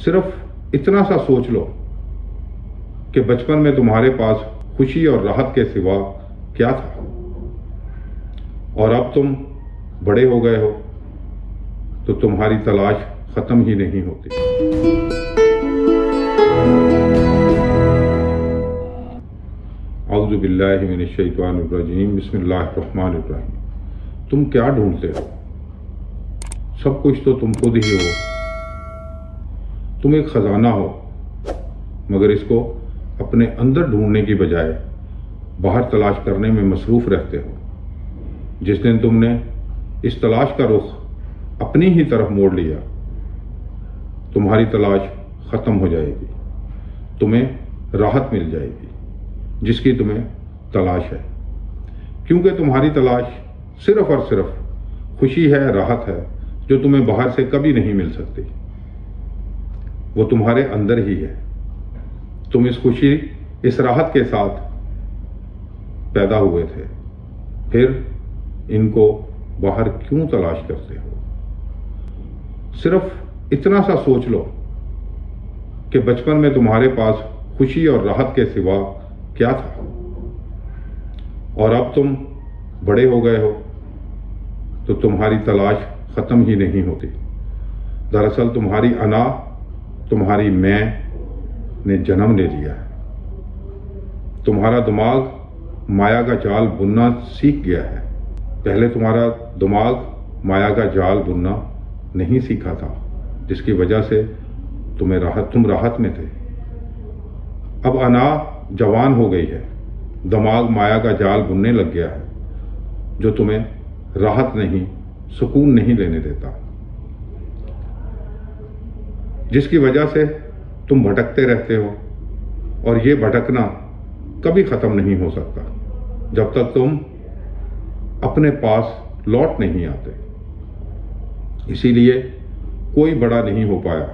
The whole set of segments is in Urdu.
صرف اتنا سا سوچ لو کہ بچپن میں تمہارے پاس خوشی اور راحت کے سوا کیا تھا، اور اب تم بڑے ہو گئے ہو تو تمہاری تلاش ختم ہی نہیں ہوتی۔ اعوذ باللہ من الشیطان الرجیم، بسم اللہ الرحمن الرحیم۔ تم کیا ڈھونڈتے ہو؟ سب کچھ تو تم خود ہی ہو۔ تم ایک خزانہ ہو، مگر اس کو اپنے اندر ڈھونڈنے کی بجائے باہر تلاش کرنے میں مصروف رہتے ہو۔ جس دن تم نے اس تلاش کا رخ اپنی ہی طرف موڑ لیا، تمہاری تلاش ختم ہو جائے گی، تمہیں راحت مل جائے گی جس کی تمہیں تلاش ہے، کیونکہ تمہاری تلاش صرف اور صرف خوشی ہے، راحت ہے، جو تمہیں باہر سے کبھی نہیں مل سکتی۔ وہ تمہارے اندر ہی ہے۔ تم اس خوشی، اس راحت کے ساتھ پیدا ہوئے تھے، پھر ان کو باہر کیوں تلاش کرتے ہو؟ صرف اتنا سا سوچ لو کہ بچپن میں تمہارے پاس خوشی اور راحت کے سوا کیا تھا، اور اب تم بڑے ہو گئے ہو تو تمہاری تلاش ختم ہی نہیں ہوتی۔ دراصل تمہاری انا، تمہاری میں نے جنم لے لیا ہے۔ تمہارا دماغ مایا کا جال بننا سیکھ گیا ہے۔ پہلے تمہارا دماغ مایا کا جال بننا نہیں سیکھا تھا، جس کی وجہ سے تم راحت میں تھے۔ اب انا جوان ہو گئی ہے، دماغ مایا کا جال بننے لگ گیا ہے، جو تمہیں راحت نہیں، سکون نہیں لینے دیتا، جس کی وجہ سے تم بھٹکتے رہتے ہو، اور یہ بھٹکنا کبھی ختم نہیں ہو سکتا جب تک تم اپنے پاس لوٹ نہیں آتے۔ اسی لیے کوئی بڑا نہیں ہو پایا۔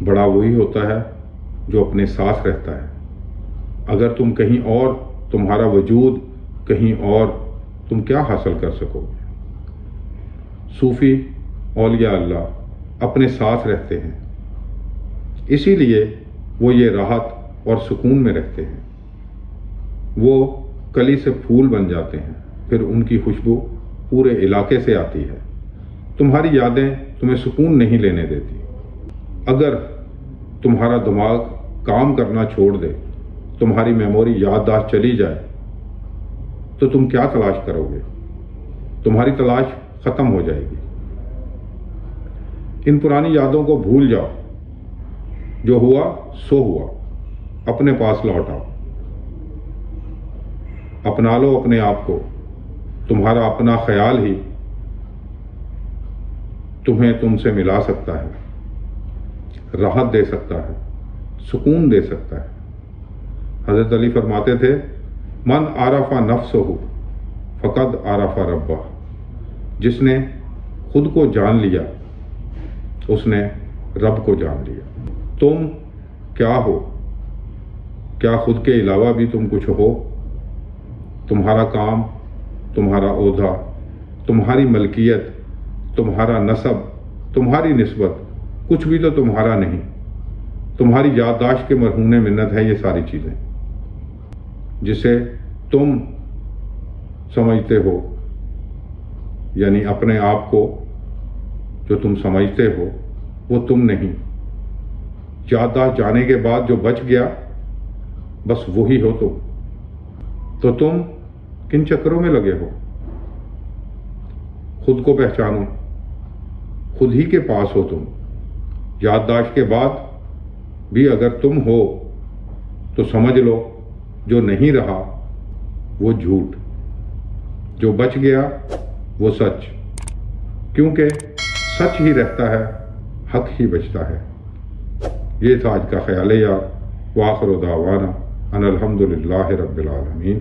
بڑا وہی ہوتا ہے جو اپنے ساتھ رہتا ہے۔ اگر تم کہیں اور، تمہارا وجود کہیں اور، تم کیا حاصل کر سکو گے؟ صوفی، اولیاء اللہ اپنے ساتھ رہتے ہیں، اسی لیے وہ یہ راحت اور سکون میں رہتے ہیں۔ وہ کلی سے پھول بن جاتے ہیں، پھر ان کی خوشبو پورے علاقے سے آتی ہے۔ تمہاری یادیں تمہیں سکون نہیں لینے دیتی۔ اگر تمہارا دماغ کام کرنا چھوڑ دے، تمہاری میموری، یادداشت چلی جائے، تو تم کیا تلاش کرو گے؟ تمہاری تلاش ختم ہو جائے گی۔ ان پرانی یادوں کو بھول جاؤ۔ جو ہوا سو ہوا، اپنے پاس لوٹ آؤ۔ اپنا لو اپنے آپ کو۔ تمہارا اپنا خیال ہی تمہیں تم سے ملا سکتا ہے، راحت دے سکتا ہے، سکون دے سکتا ہے۔ حضرت علی فرماتے تھے، من عرف نفسہ فقد عرف ربہ۔ جس نے خود کو جان لیا، اس نے رب کو جان لیا۔ تم کیا ہو؟ کیا خود کے علاوہ بھی تم کچھ ہو؟ تمہارا کام، تمہارا عہدہ، تمہاری ملکیت، تمہارا نسب، تمہاری نسبت، کچھ بھی تو تمہارا نہیں۔ تمہاری یادداشت کے مرہون منت ہے یہ ساری چیزیں، جسے تم سمجھتے ہو، یعنی اپنے آپ کو جو تم سمجھتے ہو وہ تم نہیں۔ یادداشت جانے کے بعد جو بچ گیا، بس وہی ہو تم۔ تو تم کن چکروں میں لگے ہو؟ خود کو پہچانو، خود ہی کے پاس ہو تم۔ یادداشت کے بعد بھی اگر تم ہو تو سمجھ لو جو نہیں رہا وہ جھوٹ، جو بچ گیا وہ سچ، کیونکہ سچ ہی رہتا ہے، حق ہی بچتا ہے۔ یہ تھا آج کا خیالیہ۔ وآخر دعوانا ان الحمدللہ رب العالمین۔